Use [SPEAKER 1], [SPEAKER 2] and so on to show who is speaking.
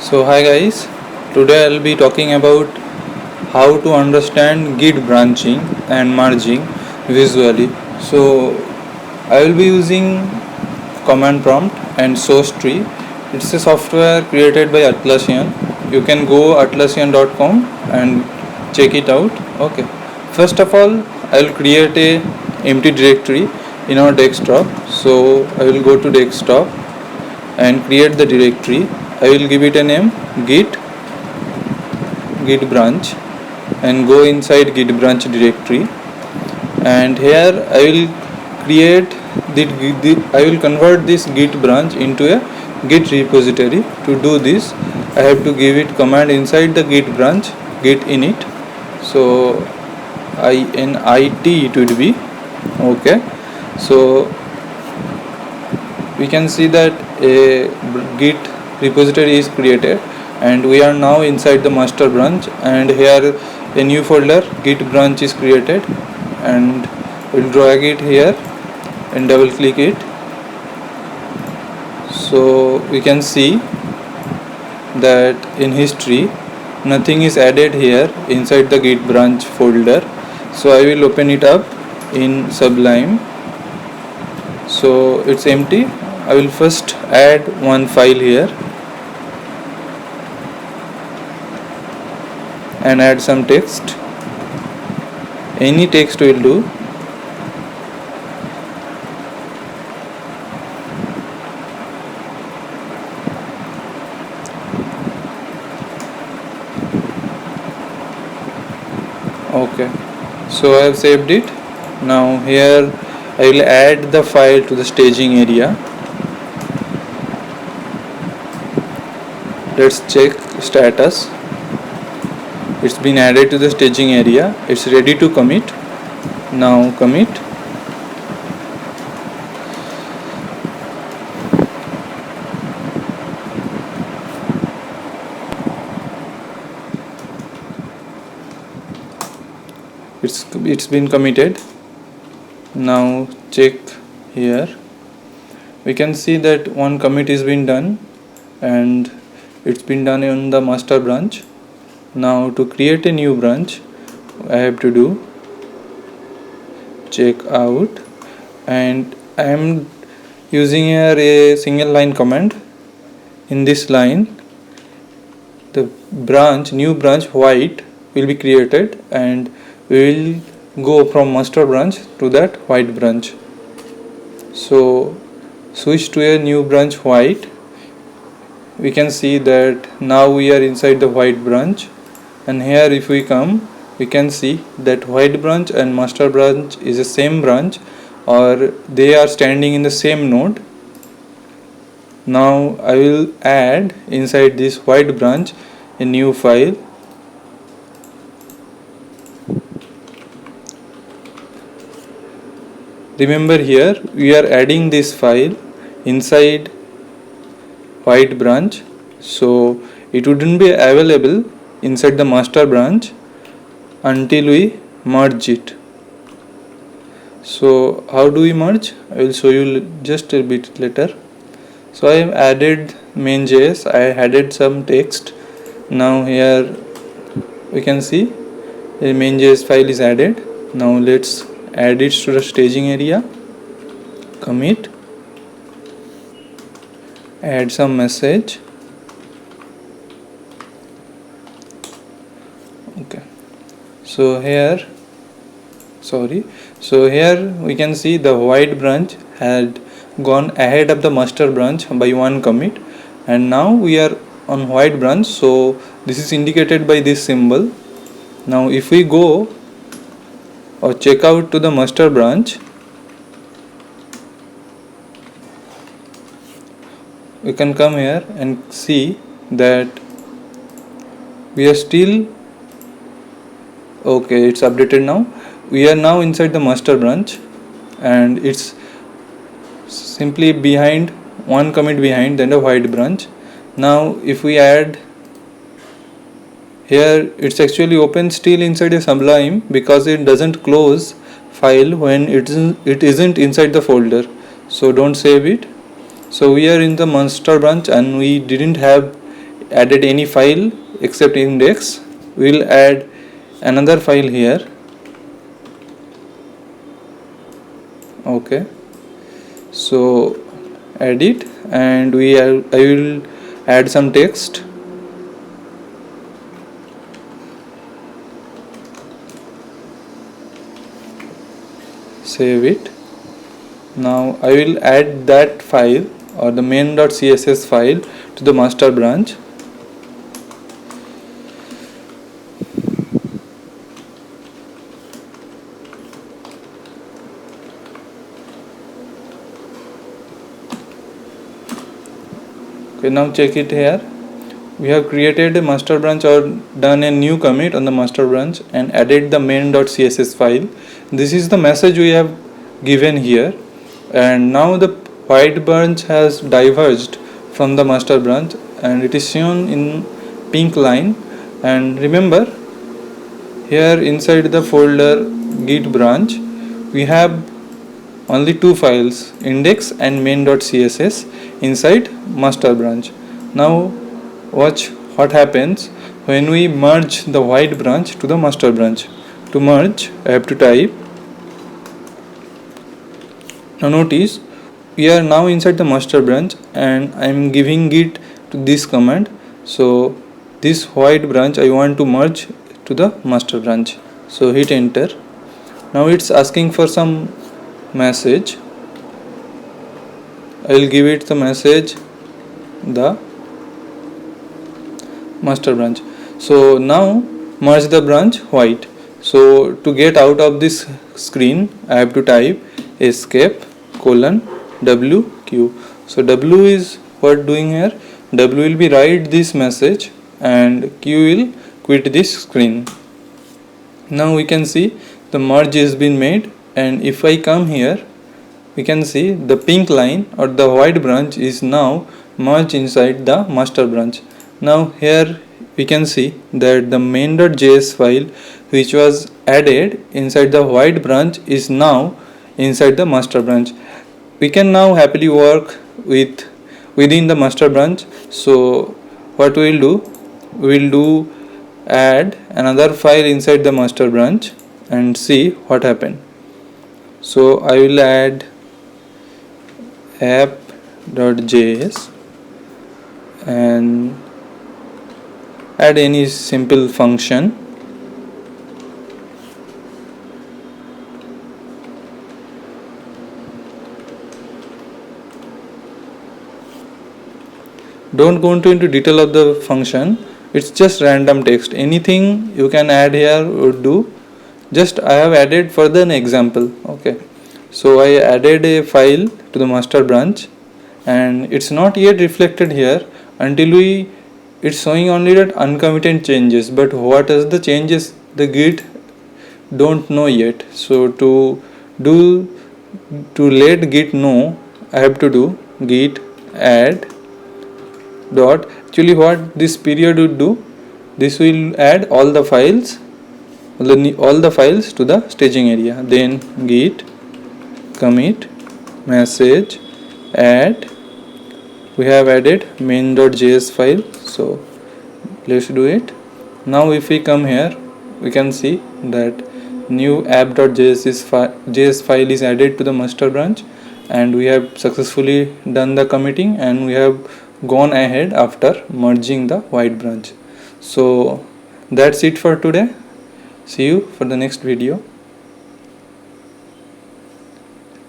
[SPEAKER 1] So hi guys, today I'll be talking about how to understand Git branching and merging visually. So I will be using command prompt and source tree. It's a software created by Atlassian. You can go atlassian.com and check it out. Okay. First of all, I will create a empty directory in our desktop. So I will go to desktop and create the directory. I will give it a name git branch and go inside git branch directory, and here I will create I will convert this git branch into a git repository. To do this, I have to give it command inside the git branch git init. So init it would be okay. So we can see that a git repository is created, and we are now inside the master branch, and here a new folder git branch is created, and we'll drag it here and double click it. So we can see that in history nothing is added here inside the git branch folder. So I will open it up in Sublime. So it's empty. I will first add one file here and add some text. Any text will do. Okay, so I have saved it. Now here I will add the file to the staging area. Let's check status. It's been added to the staging area. It's ready to commit. Now commit. It's been committed. Now check here. We can see that one commit is been done, and it's been done in the master branch. Now to create a new branch, I have to do check out, and I am using here a single line command. In this line, the new branch white will be created, and we will go from master branch to that white branch. So switch to a new branch white. We can see that now we are inside the white branch, and here if we come, we can see that white branch and master branch is the same branch, or they are standing in the same node. Now I will add inside this white branch a new file. Remember, here we are adding this file inside white branch, so it wouldn't be available inside the master branch until we merge it. So how do we merge? I will show you just a bit later. So I have added main.js. I added some text. Now here we can see a main.js file is added. Now let's add it to the staging area. Commit. Add some message. Okay. So here we can see the white branch had gone ahead of the master branch by one commit, and now we are on white branch, so this is indicated by this symbol. Now if we go or check out to the master branch, we can come here and see that we are still okay. It's updated now. We are now inside the master branch, and it's simply behind one commit behind than the white branch. Now if we add here, it's actually open still inside a Sublime because it doesn't close file when it isn't inside the folder. So don't save it. So we are in the master branch, and we didn't have added any file except index, we will add another file here. Okay, so add it, and I will add some text. Save it. Now I will add that file or the main.css file to the master branch. Okay, now check it here. We have created a master branch or done a new commit on the master branch and added the main.css file. This is the message we have given here, and now the white branch has diverged from the master branch and it is shown in pink line. And remember, here inside the folder git branch we have only two files, index and main.css, inside master branch. Now watch what happens when we merge the white branch to the master branch. To merge, I have to type. Now notice we are now inside the master branch and I am giving git to this command. So this white branch I want to merge to the master branch. So hit enter. Now it's asking for some message. I will give it the message the master branch. So now merge the branch white. So to get out of this screen I have to type escape : WQ. So W is what doing here? W will be write this message and Q will quit this screen. Now we can see the merge has been made, and if I come here we can see the pink line or the white branch is now merged inside the master branch. Now here we can see that the main.js file which was added inside the white branch is now inside the master branch. We can now happily work within the master branch. So what we will do, we will do add another file inside the master branch and see what happened. So I will add app.js and add any simple function. Don't go into detail of the function, it's just random text. Anything you can add here would do. Just I have added for an example. Okay, so I added a file to the master branch and it's not yet reflected here until it's showing only that uncommitted changes, but what is the changes the git don't know yet. So to let git know, I have to do git add dot. Actually what this period would do, this will add all the files to the staging area. Then git commit message add. We have added main.js file, so let's do it. Now if we come here we can see that new app.js file is added to the master branch, and we have successfully done the committing and we have gone ahead after merging the white branch. So that's it for today. See you for the next video.